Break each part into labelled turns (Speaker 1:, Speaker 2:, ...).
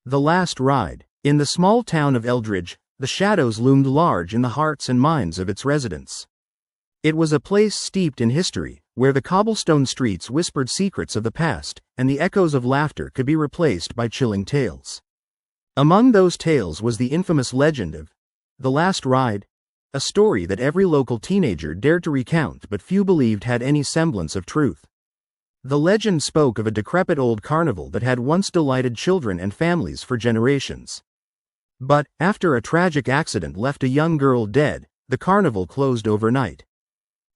Speaker 1: The last ride. In the small town of Eldridge, the shadows loomed large in the hearts and minds of its residents. It was a place steeped in history, where the cobblestone streets whispered secrets of the past, and the echoes of laughter could be replaced by chilling tales. Among those tales was the infamous legend of the last ride, a story that every local teenager dared to recount but few believed had any semblance of truth. The legend spoke of a decrepit old carnival that had once delighted children and families for generations. But, after a tragic accident left a young girl dead, the carnival closed overnight.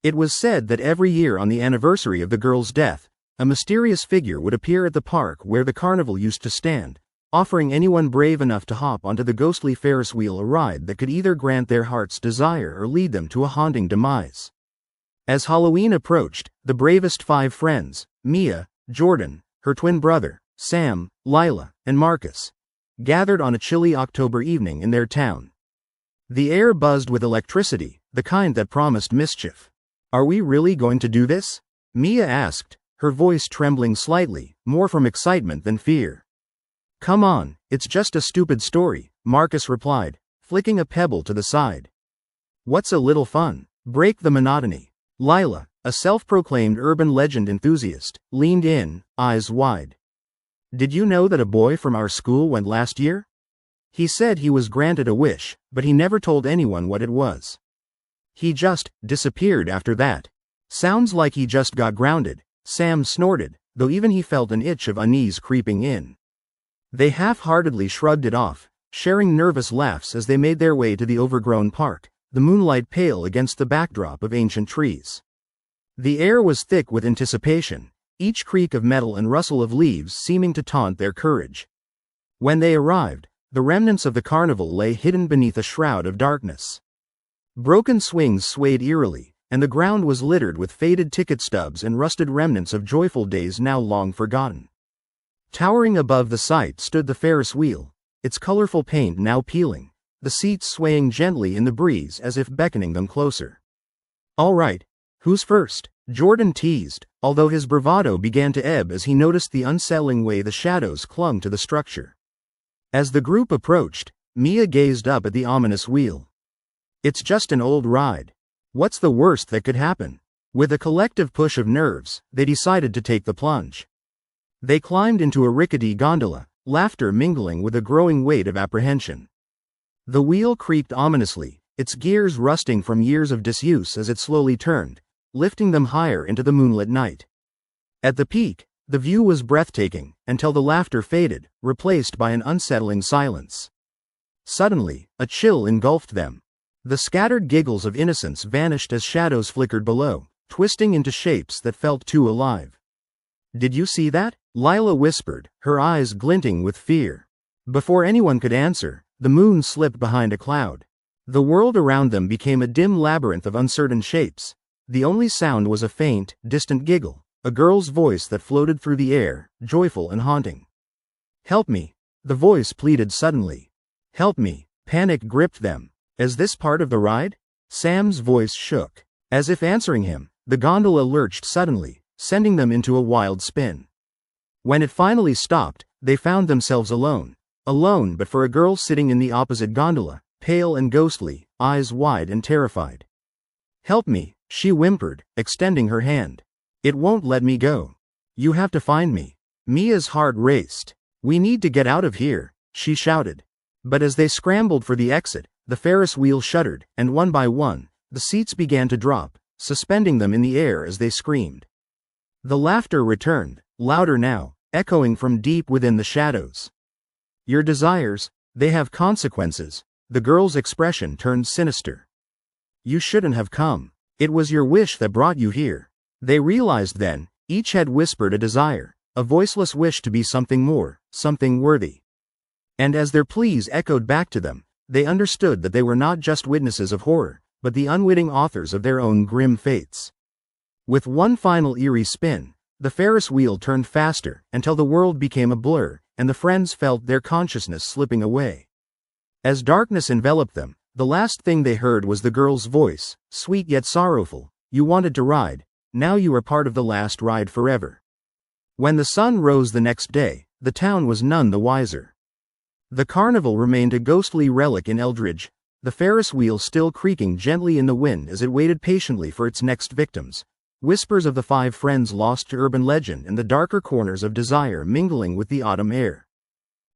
Speaker 1: It was said that every year on the anniversary of the girl's death, a mysterious figure would appear at the park where the carnival used to stand, offering anyone brave enough to hop onto the ghostly Ferris wheel a ride that could either grant their heart's desire or lead them to a haunting demise. As Halloween approached, the bravest 5 friends, Mia, Jordan, her twin brother, Sam, Lila, and Marcus, gathered on a chilly October evening in their town. The air buzzed with electricity, the kind that promised mischief. "Are we really going to do this?" Mia asked, her voice trembling slightly, more from excitement than fear. "Come on, it's just a stupid story," Marcus replied, flicking a pebble to the side. "What's a little fun? Break the monotony." Lila, a self-proclaimed urban legend enthusiast, leaned in, eyes wide. "Did you know that a boy from our school went last year? He said he was granted a wish, but he never told anyone what it was. He just disappeared after that." "Sounds like he just got grounded," Sam snorted, though even he felt an itch of unease creeping in. They half-heartedly shrugged it off, sharing nervous laughs as they made their way to the overgrown park, the moonlight pale against the backdrop of ancient trees. The air was thick with anticipation, each creak of metal and rustle of leaves seeming to taunt their courage. When they arrived, the remnants of the carnival lay hidden beneath a shroud of darkness. Broken swings swayed eerily, and the ground was littered with faded ticket stubs and rusted remnants of joyful days now long forgotten. Towering above the sight stood the Ferris wheel, its colorful paint now peeling, the seats swaying gently in the breeze as if beckoning them closer. "All right, who's first?" Jordan teased, although his bravado began to ebb as he noticed the unsettling way the shadows clung to the structure. As the group approached, Mia gazed up at the ominous wheel. "It's just an old ride. What's the worst that could happen?" With a collective push of nerves, they decided to take the plunge. They climbed into a rickety gondola, laughter mingling with a growing weight of apprehension. The wheel creaked ominously, its gears rusting from years of disuse as it slowly turned, lifting them higher into the moonlit night. At the peak, the view was breathtaking, until the laughter faded, replaced by an unsettling silence. Suddenly, a chill engulfed them. The scattered giggles of innocence vanished as shadows flickered below, twisting into shapes that felt too alive. "Did you see that?" Lila whispered, her eyes glinting with fear. Before anyone could answer, the moon slipped behind a cloud. The world around them became a dim labyrinth of uncertain shapes. The only sound was a faint, distant giggle, a girl's voice that floated through the air, joyful and haunting. "Help me," the voice pleaded suddenly. "Help me." Panic gripped them. "Is this part of the ride?" Sam's voice shook. As if answering him, the gondola lurched suddenly, sending them into a wild spin. When it finally stopped, they found themselves alone. Alone but for a girl sitting in the opposite gondola, pale and ghostly, eyes wide and terrified. "Help me," she whimpered, extending her hand. "It won't let me go. You have to find me." Mia's heart raced. "We need to get out of here," she shouted. But as they scrambled for the exit, the Ferris wheel shuddered, and one by one, the seats began to drop, suspending them in the air as they screamed. The laughter returned, louder now, echoing from deep within the shadows. "Your desires, they have consequences." The girl's expression turned sinister. "You shouldn't have come. It was your wish that brought you here." They realized then, each had whispered a desire, a voiceless wish to be something more, something worthy. And as their pleas echoed back to them, they understood that they were not just witnesses of horror, but the unwitting authors of their own grim fates. With one final eerie spin, the Ferris wheel turned faster until the world became a blur, and the friends felt their consciousness slipping away. As darkness enveloped them, the last thing they heard was the girl's voice, sweet yet sorrowful. "You wanted to ride, now you are part of the last ride forever." When the sun rose the next day, the town was none the wiser. The carnival remained a ghostly relic in Eldridge, the Ferris wheel still creaking gently in the wind as it waited patiently for its next victims. Whispers of the five friends lost to urban legend and the darker corners of desire mingling with the autumn air.